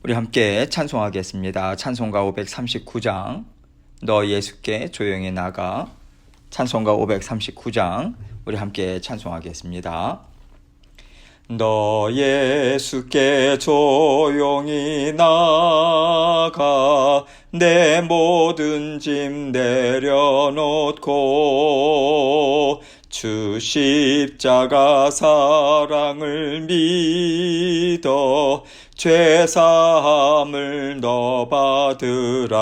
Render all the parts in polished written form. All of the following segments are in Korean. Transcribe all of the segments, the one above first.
우리 함께 찬송하겠습니다. 찬송가 539장 너 예수께 조용히 나가. 찬송가 539장 우리 함께 찬송하겠습니다. 너 예수께 조용히 나가 내 모든 짐 내려놓고 주 십자가 사랑을 믿어 죄사함을 너 받으라.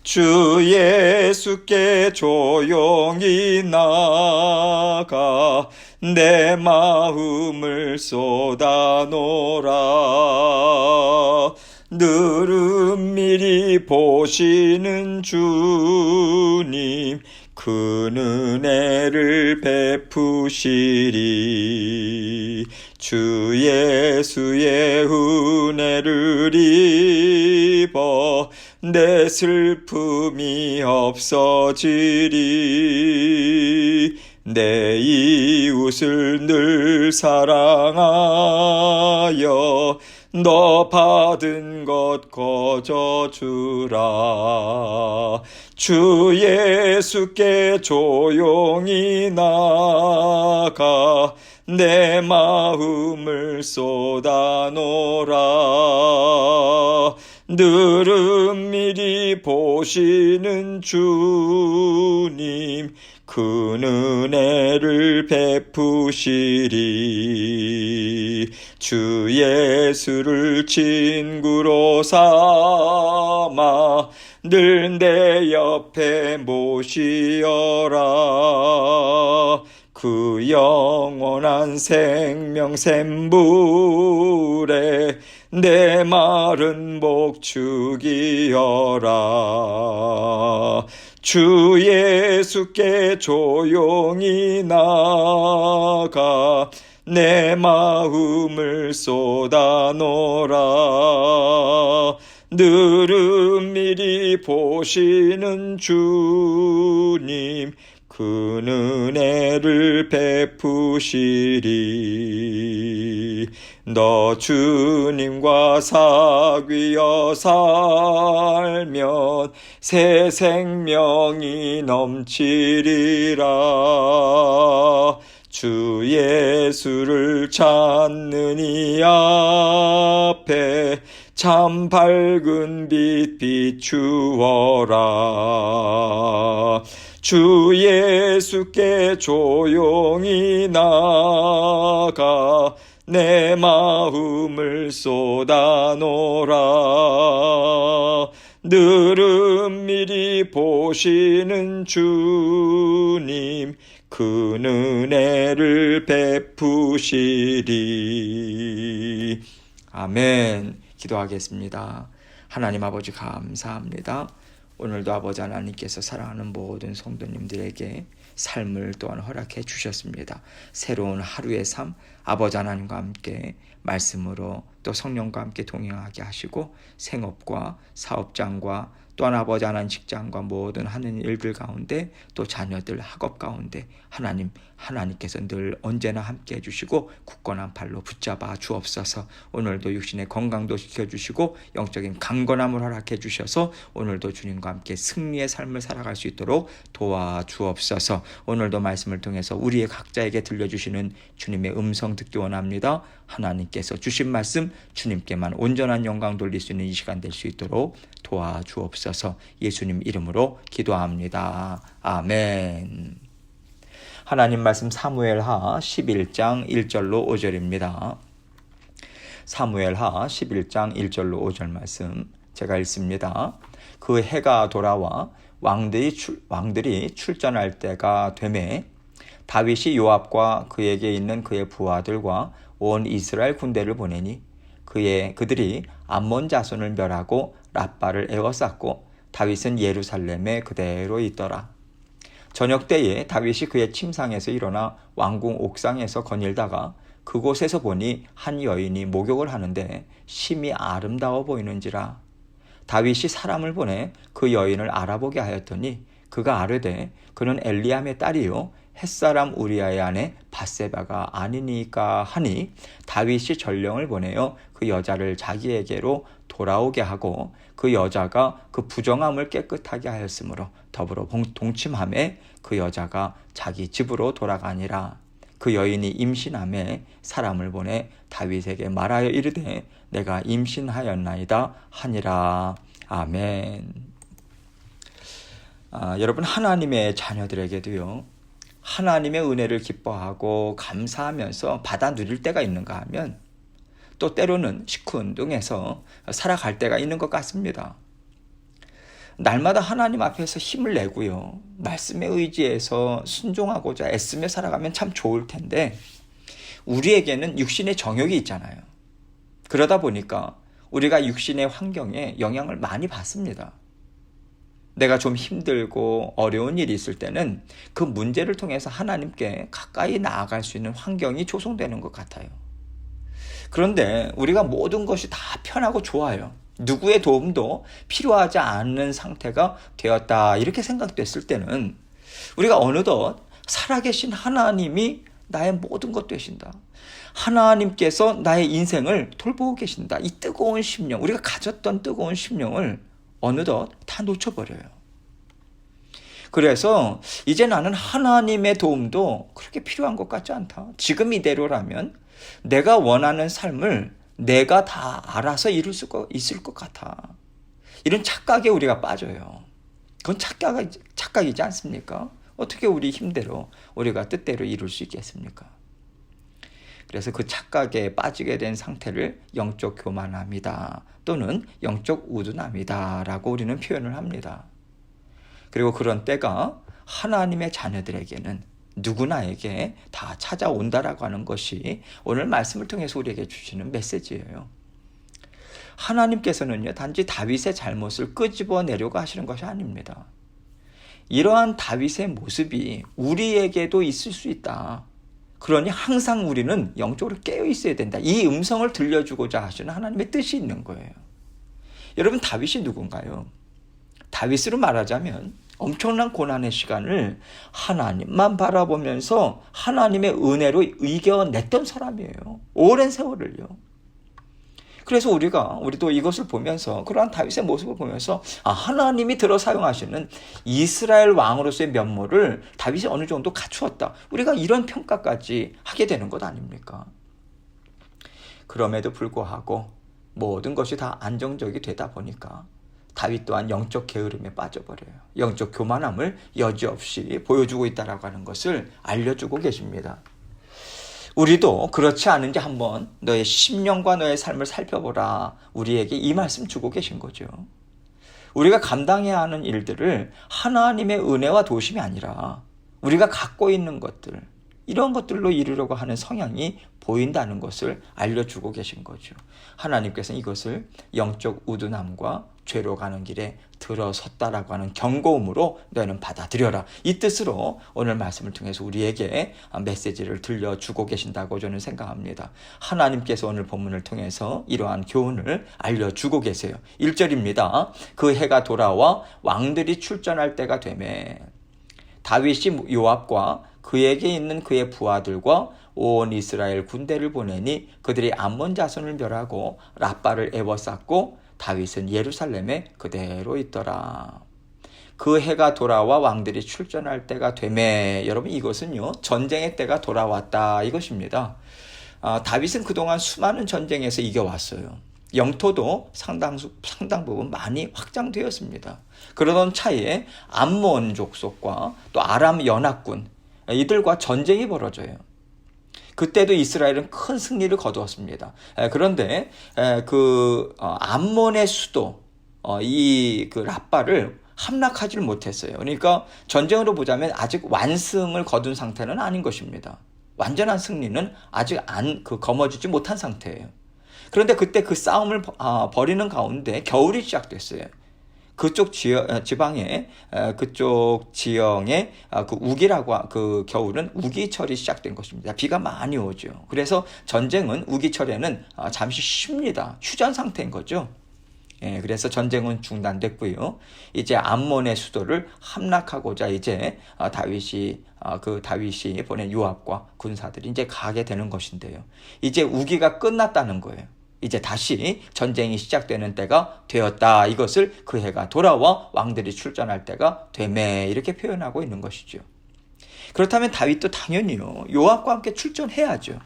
주 예수께 조용히 나가 내 마음을 쏟아놓으라. 늘은밀히 보시는 주님 그 은혜를 베푸시리. 주 예수의 은혜를 입어 내 슬픔이 없어지리. 내 이웃을 늘 사랑하여 너 받은 것 거저주라. 주 예수께 조용히 나가 내 마음을 쏟아놓으라. 늘은밀히 보시는 주님 그 은혜를 베푸시리. 주 예수를 친구로 삼아 늘 내 옆에 모시어라. 그 영원한 생명샘물에 내 마른 목 죽이어라. 주 예수께 조용히 나가 내 마음을 쏟아놓으라. 늘은밀히 보시는 주님 그 은혜를 베푸시리. 너 주님과 사귀어 살면 새 생명이 넘치리라. 주 예수를 찾는 이 앞에 참 밝은 빛 비추어라. 주 예수께 조용히 나가 내 마음을 쏟아놓으라. 늘은밀히 보시는 주님 그 은혜를 베푸시리. 아멘. 기도하겠습니다. 하나님 아버지 감사합니다. 오늘도 아버지 하나님께서 사랑하는 모든 성도님들에게 삶을 또한 허락해 주셨습니다. 새로운 하루의 삶 아버지 하나님과 함께 말씀으로 또 성령과 함께 동행하게 하시고 생업과 사업장과 또한 아버지 하나님 직장과 모든 하는 일들 가운데 또 자녀들 학업 가운데 하나님께서 늘 언제나 함께 해주시고 굳건한 발로 붙잡아 주옵소서. 오늘도 육신의 건강도 지켜주시고 영적인 강건함을 허락해 주셔서 오늘도 주님과 함께 승리의 삶을 살아갈 수 있도록 도와주옵소서. 오늘도 말씀을 통해서 우리의 각자에게 들려주시는 주님의 음성 듣기 원합니다. 하나님께서 주신 말씀 주님께만 온전한 영광 돌릴 수 있는 이 시간 될 수 있도록 도와주옵소서. 예수님 이름으로 기도합니다. 아멘. 하나님 말씀 사무엘하 11장 1절로 5절입니다. 사무엘하 11장 1절로 5절 말씀 제가 읽습니다. 그 해가 돌아와 왕들이 출전할 때가 되매 다윗이 요압과 그에게 있는 그의 부하들과 온 이스라엘 군대를 보내니 그들이 암몬 자손을 멸하고 랍바를 에워쌌고 다윗은 예루살렘에 그대로 있더라. 저녁 때에 다윗이 그의 침상에서 일어나 왕궁 옥상에서 거닐다가 그곳에서 보니 한 여인이 목욕을 하는데 심히 아름다워 보이는지라. 다윗이 사람을 보내 그 여인을 알아보게 하였더니 그가 아뢰되 그는 엘리암의 딸이요 햇사람 우리아의 아내 밧세바가 아니니까 하니 다윗이 전령을 보내어 그 여자를 자기에게로 돌아오게 하고 그 여자가 그 부정함을 깨끗하게 하였으므로 더불어 동침함에 그 여자가 자기 집으로 돌아가니라. 그 여인이 임신함에 사람을 보내 다윗에게 말하여 이르되 내가 임신하였나이다 하니라. 아멘. 여러분, 하나님의 자녀들에게도요, 하나님의 은혜를 기뻐하고 감사하면서 받아 누릴 때가 있는가 하면 또 때로는 시큰둥해서 살아갈 때가 있는 것 같습니다. 날마다 하나님 앞에서 힘을 내고요, 말씀에 의지해서 순종하고자 애쓰며 살아가면 참 좋을 텐데 우리에게는 육신의 정욕이 있잖아요. 그러다 보니까 우리가 육신의 환경에 영향을 많이 받습니다. 내가 좀 힘들고 어려운 일이 있을 때는 그 문제를 통해서 하나님께 가까이 나아갈 수 있는 환경이 조성되는 것 같아요. 그런데 우리가 모든 것이 다 편하고 좋아요, 누구의 도움도 필요하지 않는 상태가 되었다, 이렇게 생각됐을 때는 우리가 어느덧 살아계신 하나님이 나의 모든 것 되신다, 하나님께서 나의 인생을 돌보고 계신다, 이 뜨거운 심령, 우리가 가졌던 뜨거운 심령을 어느덧 다 놓쳐버려요. 그래서 이제 나는 하나님의 도움도 그렇게 필요한 것 같지 않다. 지금 이대로라면 내가 원하는 삶을 내가 다 알아서 이룰 수 있을 것 같아. 이런 착각에 우리가 빠져요. 그건 착각이지 않습니까? 어떻게 우리 힘대로 우리가 뜻대로 이룰 수 있겠습니까? 그래서 그 착각에 빠지게 된 상태를 영적 교만함이다, 또는 영적 우둔함이다 라고 우리는 표현을 합니다. 그리고 그런 때가 하나님의 자녀들에게는 누구나에게 다 찾아온다라고 하는 것이 오늘 말씀을 통해서 우리에게 주시는 메시지예요. 하나님께서는요, 단지 다윗의 잘못을 끄집어내려고 하시는 것이 아닙니다. 이러한 다윗의 모습이 우리에게도 있을 수 있다. 그러니 항상 우리는 영적으로 깨어 있어야 된다. 이 음성을 들려주고자 하시는 하나님의 뜻이 있는 거예요. 여러분, 다윗이 누군가요? 다윗으로 말하자면 엄청난 고난의 시간을 하나님만 바라보면서 하나님의 은혜로 이겨냈던 사람이에요. 오랜 세월을요. 그래서 우리도 이것을 보면서, 그러한 다윗의 모습을 보면서 하나님이 들어 사용하시는 이스라엘 왕으로서의 면모를 다윗이 어느 정도 갖추었다, 우리가 이런 평가까지 하게 되는 것 아닙니까? 그럼에도 불구하고 모든 것이 다 안정적이 되다 보니까 다윗 또한 영적 게으름에 빠져버려요. 영적 교만함을 여지없이 보여주고 있다라고 하는 것을 알려주고 계십니다. 우리도 그렇지 않은지 한번 너의 심령과 너의 삶을 살펴보라, 우리에게 이 말씀 주고 계신 거죠. 우리가 감당해야 하는 일들을 하나님의 은혜와 도심이 아니라 우리가 갖고 있는 것들, 이런 것들로 이루려고 하는 성향이 보인다는 것을 알려주고 계신 거죠. 하나님께서는 이것을 영적 우둔함과 죄로 가는 길에 들어섰다라고 하는 경고음으로 너희는 받아들여라, 이 뜻으로 오늘 말씀을 통해서 우리에게 메시지를 들려주고 계신다고 저는 생각합니다. 하나님께서 오늘 본문을 통해서 이러한 교훈을 알려주고 계세요. 1절입니다. 그 해가 돌아와 왕들이 출전할 때가 되매 다윗이 요압과 그에게 있는 그의 부하들과 온 이스라엘 군대를 보내니 그들이 암몬 자손을 멸하고 라빠를 에워쌌고 다윗은 예루살렘에 그대로 있더라. 그 해가 돌아와 왕들이 출전할 때가 되매, 여러분, 이것은요, 전쟁의 때가 돌아왔다, 이것입니다. 다윗은 그동안 수많은 전쟁에서 이겨왔어요. 영토도 상당 부분 많이 확장되었습니다. 그러던 차에 암몬 족속과 또 아람 연합군, 이들과 전쟁이 벌어져요. 그때도 이스라엘은 큰 승리를 거두었습니다. 그런데 암몬의 수도 그 라빠를 함락하지를 못했어요. 그러니까 전쟁으로 보자면 아직 완승을 거둔 상태는 아닌 것입니다. 완전한 승리는 아직 거머쥐지 못한 상태예요. 그런데 그때 그 싸움을 벌이는 가운데 겨울이 시작됐어요. 그쪽 지방에, 그쪽 지형에 그 우기라고, 그 겨울은 우기철이 시작된 것입니다. 비가 많이 오죠. 그래서 전쟁은 우기철에는 잠시 쉽니다. 휴전 상태인 거죠. 그래서 전쟁은 중단됐고요. 이제 암몬의 수도를 함락하고자 이제 다윗이 보낸 요압과 군사들이 이제 가게 되는 것인데요. 이제 우기가 끝났다는 거예요. 이제 다시 전쟁이 시작되는 때가 되었다. 이것을 그 해가 돌아와 왕들이 출전할 때가 되매 이렇게 표현하고 있는 것이죠. 그렇다면 다윗도 당연히요, 요압과 함께 출전해야죠.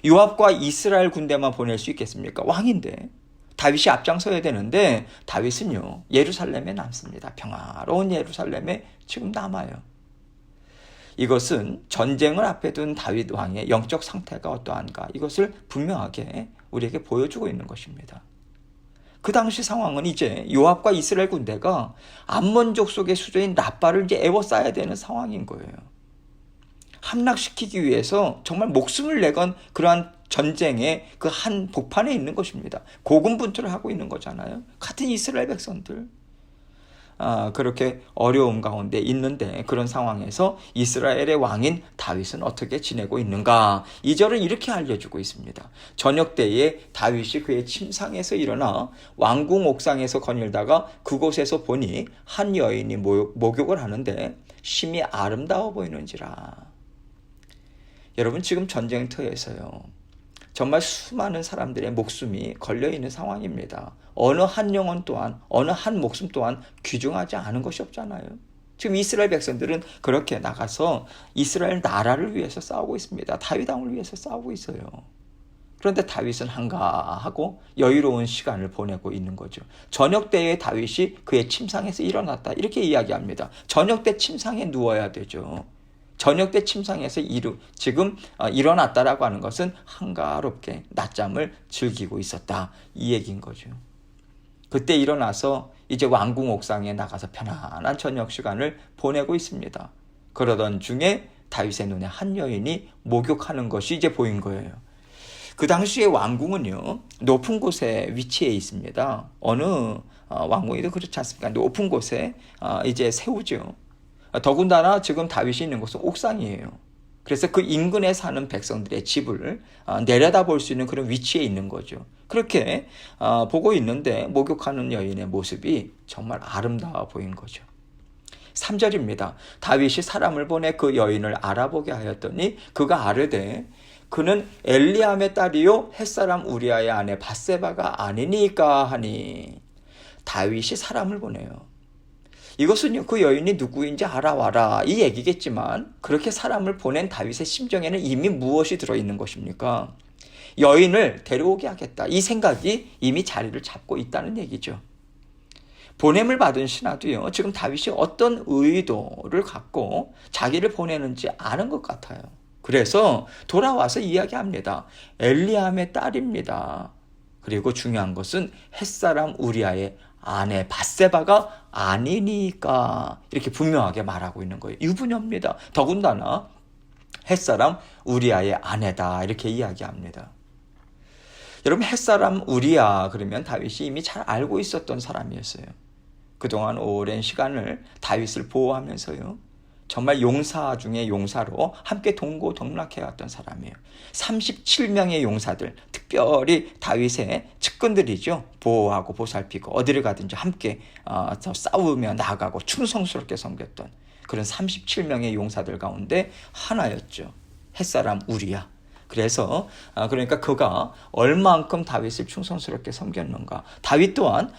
요압과 이스라엘 군대만 보낼 수 있겠습니까? 왕인데. 다윗이 앞장서야 되는데 다윗은요, 예루살렘에 남습니다. 평화로운 예루살렘에 지금 남아요. 이것은 전쟁을 앞에 둔 다윗 왕의 영적 상태가 어떠한가, 이것을 분명하게 우리에게 보여주고 있는 것입니다. 그 당시 상황은 이제 요압과 이스라엘 군대가 암몬 족속의 수도인 라빠를 이제 에워싸야 되는 상황인 거예요. 함락시키기 위해서 정말 목숨을 내건 그러한 전쟁의 그 한 복판에 있는 것입니다. 고군분투를 하고 있는 거잖아요. 같은 이스라엘 백성들. 그렇게 어려움 가운데 있는데, 그런 상황에서 이스라엘의 왕인 다윗은 어떻게 지내고 있는가? 2절은 이렇게 알려주고 있습니다. 저녁 때에 다윗이 그의 침상에서 일어나 왕궁 옥상에서 거닐다가 그곳에서 보니 한 여인이 목욕을 하는데 심히 아름다워 보이는지라. 여러분, 지금 전쟁터에서요, 정말 수많은 사람들의 목숨이 걸려있는 상황입니다. 어느 한 영혼 또한, 어느 한 목숨 또한 귀중하지 않은 것이 없잖아요. 지금 이스라엘 백성들은 그렇게 나가서 이스라엘 나라를 위해서 싸우고 있습니다. 다윗 왕을 위해서 싸우고 있어요. 그런데 다윗은 한가하고 여유로운 시간을 보내고 있는 거죠. 저녁 때에 다윗이 그의 침상에서 일어났다, 이렇게 이야기합니다. 저녁 때 침상에 누워야 되죠. 저녁 때 침상에서 지금 일어났다라고 하는 것은 한가롭게 낮잠을 즐기고 있었다, 이 얘기인 거죠. 그때 일어나서 이제 왕궁 옥상에 나가서 편안한 저녁 시간을 보내고 있습니다. 그러던 중에 다윗의 눈에 한 여인이 목욕하는 것이 이제 보인 거예요. 그 당시에 왕궁은요, 높은 곳에 위치해 있습니다. 어느 왕궁이도 그렇지 않습니까? 높은 곳에 이제 세우죠. 더군다나 지금 다윗이 있는 곳은 옥상이에요. 그래서 그 인근에 사는 백성들의 집을 내려다볼 수 있는 그런 위치에 있는 거죠. 그렇게 보고 있는데 목욕하는 여인의 모습이 정말 아름다워 보인 거죠. 3절입니다. 다윗이 사람을 보내 그 여인을 알아보게 하였더니 그가 아뢰되 그는 엘리암의 딸이요 햇사람 우리아의 아내 밧세바가 아니니까 하니. 다윗이 사람을 보내요. 이것은요, 그 여인이 누구인지 알아와라, 이 얘기겠지만, 그렇게 사람을 보낸 다윗의 심정에는 이미 무엇이 들어있는 것입니까? 여인을 데려오게 하겠다, 이 생각이 이미 자리를 잡고 있다는 얘기죠. 보냄을 받은 신하도요, 지금 다윗이 어떤 의도를 갖고 자기를 보내는지 아는 것 같아요. 그래서 돌아와서 이야기합니다. 엘리암의 딸입니다. 그리고 중요한 것은 햇사람 우리아의 아내 밧세바가 아니니까, 이렇게 분명하게 말하고 있는 거예요. 유부녀입니다. 더군다나 햇사람 우리아의 아내다, 이렇게 이야기합니다. 여러분, 햇사람 우리아 그러면 다윗이 이미 잘 알고 있었던 사람이었어요. 그동안 오랜 시간을 다윗을 보호하면서요, 정말 용사 중에 용사로 함께 동고동락해왔던 사람이에요. 37명의 용사들, 특별히 다윗의 측근들이죠. 보호하고 보살피고 어디를 가든지 함께 싸우며 나아가고 충성스럽게 섬겼던 그런 37명의 용사들 가운데 하나였죠. 햇사람 우리야. 그래서 그러니까 그가 얼만큼 다윗을 충성스럽게 섬겼는가. 다윗 또한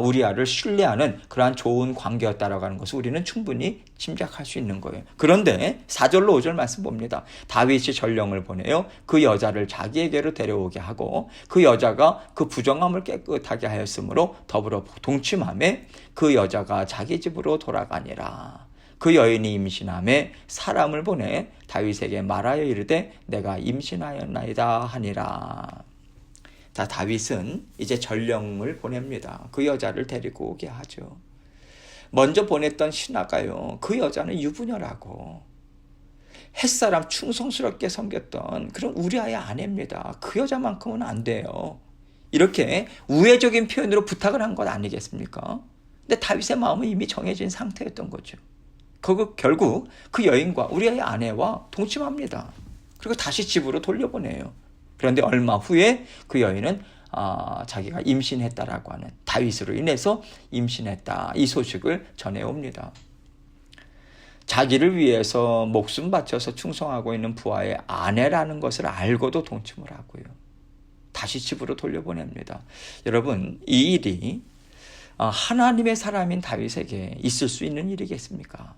우리아를 신뢰하는 그러한 좋은 관계였다라고 하는 것을 우리는 충분히 짐작할 수 있는 거예요. 그런데 4절로 5절 말씀 봅니다. 다윗이 전령을 보내요, 그 여자를 자기에게로 데려오게 하고 그 여자가 그 부정함을 깨끗하게 하였으므로 더불어 동침하며 그 여자가 자기 집으로 돌아가니라. 그 여인이 임신함에 사람을 보내 다윗에게 말하여 이르되 내가 임신하였나이다 하니라. 자, 다윗은 이제 전령을 보냅니다. 그 여자를 데리고 오게 하죠. 먼저 보냈던 신하가요, 그 여자는 유부녀라고, 햇사람 충성스럽게 섬겼던 그런 우리아의 아내입니다. 그 여자만큼은 안 돼요. 이렇게 우회적인 표현으로 부탁을 한 것 아니겠습니까? 근데 다윗의 마음은 이미 정해진 상태였던 거죠. 결국 그 여인과 우리아의 아내와 동침합니다. 그리고 다시 집으로 돌려보내요. 그런데 얼마 후에 그 여인은 자기가 임신했다라고 하는, 다윗으로 인해서 임신했다. 이 소식을 전해옵니다. 자기를 위해서 목숨 바쳐서 충성하고 있는 부하의 아내라는 것을 알고도 동침을 하고요. 다시 집으로 돌려보냅니다. 여러분, 이 일이 하나님의 사람인 다윗에게 있을 수 있는 일이겠습니까?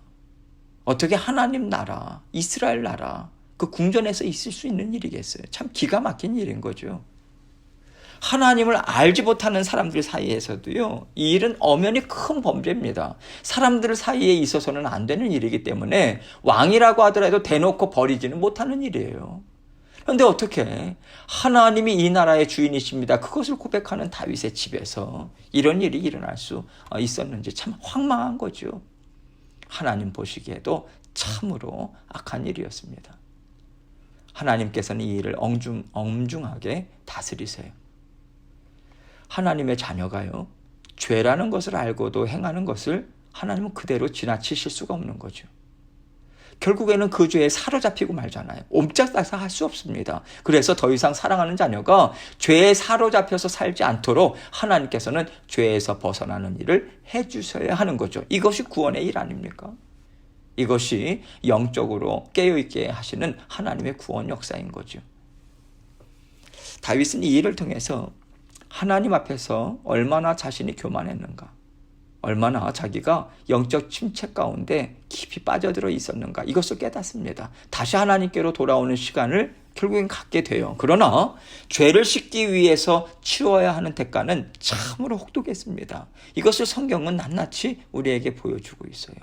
어떻게 하나님 나라, 이스라엘 나라, 그 궁전에서 있을 수 있는 일이겠어요? 참 기가 막힌 일인 거죠. 하나님을 알지 못하는 사람들 사이에서도요, 이 일은 엄연히 큰 범죄입니다. 사람들 사이에 있어서는 안 되는 일이기 때문에 왕이라고 하더라도 대놓고 버리지는 못하는 일이에요. 그런데 어떻게 하나님이 이 나라의 주인이십니다, 그것을 고백하는 다윗의 집에서 이런 일이 일어날 수 있었는지 참 황망한 거죠. 하나님 보시기에도 참으로 악한 일이었습니다. 하나님께서는 이 일을 엄중하게 다스리세요. 하나님의 자녀가요, 죄라는 것을 알고도 행하는 것을 하나님은 그대로 지나치실 수가 없는 거죠. 결국에는 그 죄에 사로잡히고 말잖아요. 옴짝달싹 할 수 없습니다. 그래서 더 이상 사랑하는 자녀가 죄에 사로잡혀서 살지 않도록 하나님께서는 죄에서 벗어나는 일을 해주셔야 하는 거죠. 이것이 구원의 일 아닙니까? 이것이 영적으로 깨어있게 하시는 하나님의 구원 역사인 거죠. 다윗은 이 일을 통해서 하나님 앞에서 얼마나 자신이 교만했는가, 얼마나 자기가 영적 침체 가운데 깊이 빠져들어 있었는가, 이것을 깨닫습니다. 다시 하나님께로 돌아오는 시간을 결국엔 갖게 돼요. 그러나 죄를 씻기 위해서 치러야 하는 대가는 참으로 혹독했습니다. 이것을 성경은 낱낱이 우리에게 보여주고 있어요.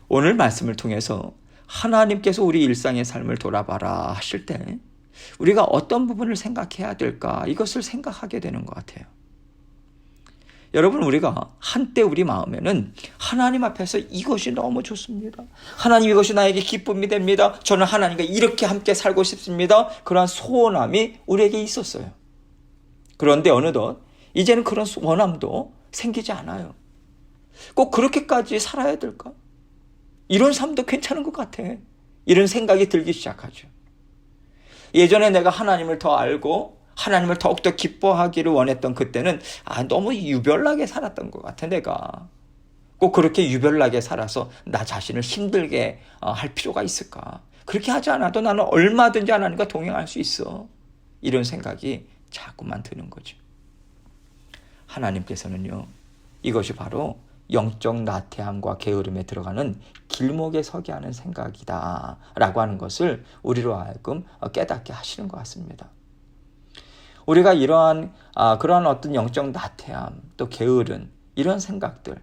오늘 말씀을 통해서 하나님께서 우리 일상의 삶을 돌아봐라 하실 때 우리가 어떤 부분을 생각해야 될까, 이것을 생각하게 되는 것 같아요. 여러분, 우리가 한때 우리 마음에는 하나님 앞에서 이것이 너무 좋습니다, 하나님 이것이 나에게 기쁨이 됩니다, 저는 하나님과 이렇게 함께 살고 싶습니다, 그러한 소원함이 우리에게 있었어요. 그런데 어느덧 이제는 그런 원함도 생기지 않아요. 꼭 그렇게까지 살아야 될까? 이런 삶도 괜찮은 것 같아, 이런 생각이 들기 시작하죠. 예전에 내가 하나님을 더 알고 하나님을 더욱더 기뻐하기를 원했던 그때는 너무 유별나게 살았던 것 같아. 내가 꼭 그렇게 유별나게 살아서 나 자신을 힘들게 할 필요가 있을까? 그렇게 하지 않아도 나는 얼마든지 하나님과 동행할 수 있어, 이런 생각이 자꾸만 드는 거죠. 하나님께서는요, 이것이 바로 영적 나태함과 게으름에 들어가는 길목에 서게 하는 생각이다 라고 하는 것을 우리로 하여금 깨닫게 하시는 것 같습니다. 우리가 그러한 어떤 영적 나태함, 또 게으른 이런 생각들,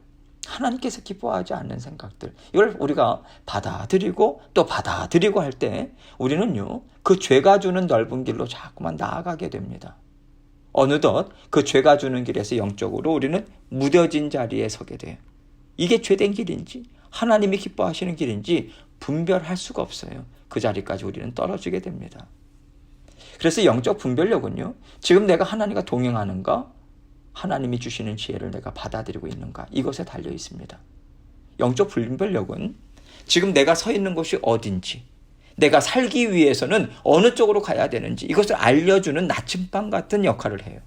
하나님께서 기뻐하지 않는 생각들, 이걸 우리가 받아들이고 또 받아들이고 할 때 우리는요, 그 죄가 주는 넓은 길로 자꾸만 나아가게 됩니다. 어느덧 그 죄가 주는 길에서 영적으로 우리는 무뎌진 자리에 서게 돼요. 이게 죄된 길인지 하나님이 기뻐하시는 길인지 분별할 수가 없어요. 그 자리까지 우리는 떨어지게 됩니다. 그래서 영적 분별력은요, 지금 내가 하나님과 동행하는가, 하나님이 주시는 지혜를 내가 받아들이고 있는가, 이것에 달려 있습니다. 영적 분별력은 지금 내가 서 있는 곳이 어딘지, 내가 살기 위해서는 어느 쪽으로 가야 되는지, 이것을 알려주는 나침반 같은 역할을 해요.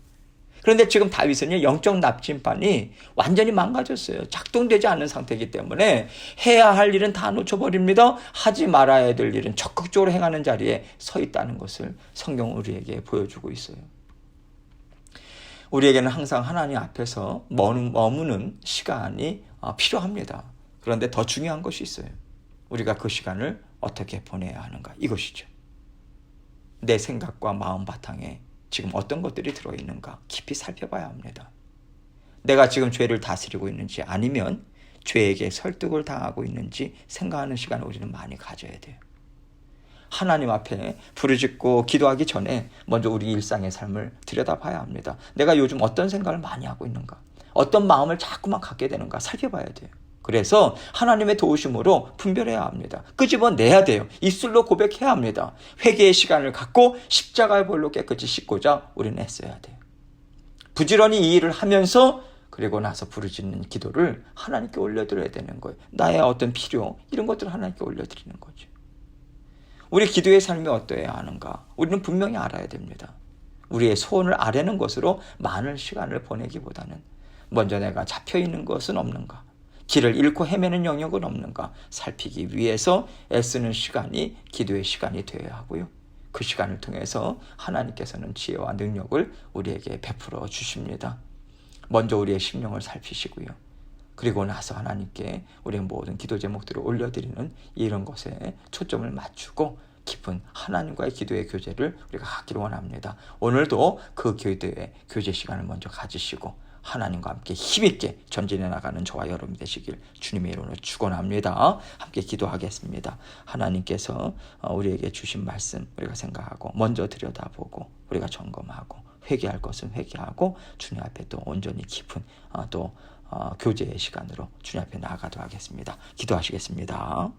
그런데 지금 다윗은요, 영적 나침반이 완전히 망가졌어요. 작동되지 않는 상태이기 때문에 해야 할 일은 다 놓쳐버립니다. 하지 말아야 될 일은 적극적으로 행하는 자리에 서 있다는 것을 성경은 우리에게 보여주고 있어요. 우리에게는 항상 하나님 앞에서 머무는 시간이 필요합니다. 그런데 더 중요한 것이 있어요. 우리가 그 시간을 어떻게 보내야 하는가, 이것이죠. 내 생각과 마음 바탕에 지금 어떤 것들이 들어있는가 깊이 살펴봐야 합니다. 내가 지금 죄를 다스리고 있는지 아니면 죄에게 설득을 당하고 있는지 생각하는 시간을 우리는 많이 가져야 돼요. 하나님 앞에 부르짖고 기도하기 전에 먼저 우리 일상의 삶을 들여다봐야 합니다. 내가 요즘 어떤 생각을 많이 하고 있는가, 어떤 마음을 자꾸만 갖게 되는가 살펴봐야 돼요. 그래서 하나님의 도우심으로 분별해야 합니다. 끄집어내야 돼요. 입술로 고백해야 합니다. 회개의 시간을 갖고 십자가의 볼로 깨끗이 씻고자 우리는 애써야 돼요. 부지런히 이 일을 하면서 그리고 나서 부르짖는 기도를 하나님께 올려드려야 되는 거예요. 나의 어떤 필요, 이런 것들을 하나님께 올려드리는 거죠. 우리 기도의 삶이 어떠해야 하는가, 우리는 분명히 알아야 됩니다. 우리의 소원을 아뢰는 것으로 많은 시간을 보내기보다는 먼저 내가 잡혀있는 것은 없는가, 길을 잃고 헤매는 영역은 없는가 살피기 위해서 애쓰는 시간이 기도의 시간이 되어야 하고요. 그 시간을 통해서 하나님께서는 지혜와 능력을 우리에게 베풀어 주십니다. 먼저 우리의 심령을 살피시고요. 그리고 나서 하나님께 우리의 모든 기도 제목들을 올려드리는 이런 것에 초점을 맞추고 깊은 하나님과의 기도의 교제를 우리가 갖기를 원합니다. 오늘도 그 기도의 교제 시간을 먼저 가지시고 하나님과 함께 힘있게 전진해 나가는 저와 여러분 되시길 주님의 이름으로 축원합니다. 함께 기도하겠습니다. 하나님께서 우리에게 주신 말씀 우리가 생각하고 먼저 들여다보고 우리가 점검하고 회개할 것은 회개하고 주님 앞에 또 온전히 깊은 또 교제의 시간으로 주님 앞에 나아가도록 하겠습니다. 기도하시겠습니다.